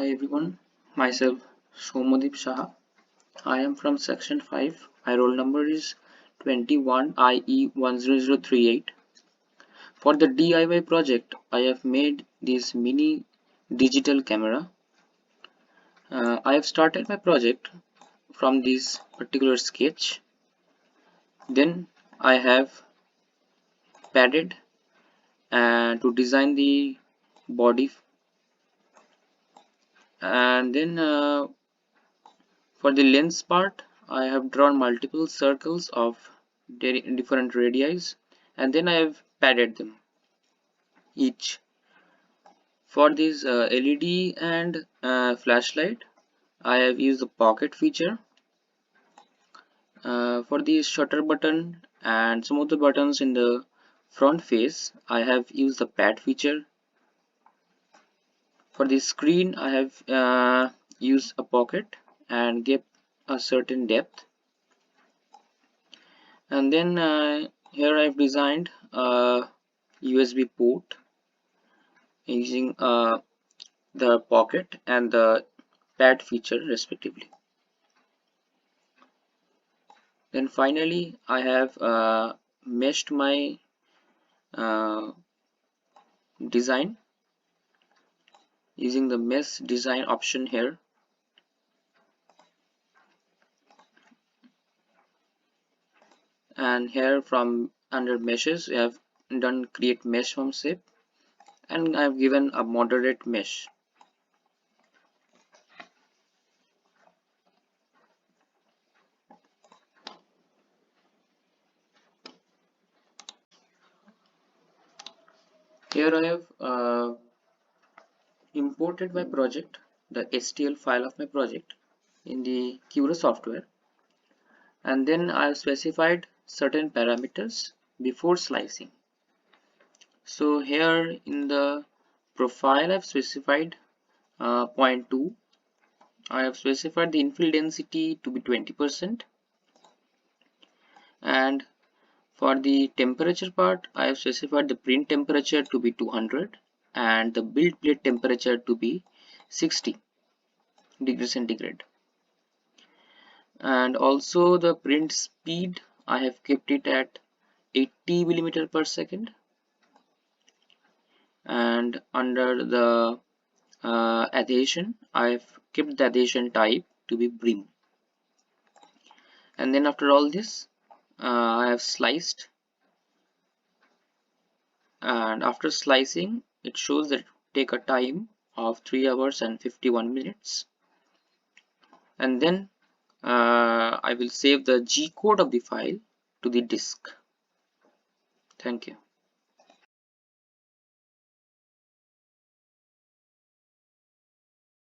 Hi everyone, myself Soumyadeep Saha. I am from section 5. My roll number is 21IE10038. For the DIY project, I have made this mini digital camera. I have started my project from this particular sketch. Then I have padded to design the body, and then for the lens part, I have drawn multiple circles of different radii, and then I have padded them each. For this LED and flashlight, I have used the pocket feature. For the shutter button and some of the buttons in the front face, I have used the pad feature. For the screen, I have used a pocket and give a certain depth. And then here I've designed a USB port using the pocket and the pad feature respectively. Then finally I have meshed my uh, design using the mesh design option here. And here from under meshes we have done create mesh from shape, and I have given a moderate mesh. Here I have imported my project, the STL file of my project, in the Cura software, and then I have specified certain parameters before slicing. So here in the profile I have specified 0.2. I have specified the infill density to be 20%, and for the temperature part I have specified the print temperature to be 200 and the build plate temperature to be 60 degrees centigrade. And also the print speed I have kept it at 80 millimeter per second, and under the adhesion I've kept the adhesion type to be brim. And then after all this I have sliced, and after slicing it shows that it will take a time of 3 hours and 51 minutes. And then I will save the G code of the file to the disk. Thank you.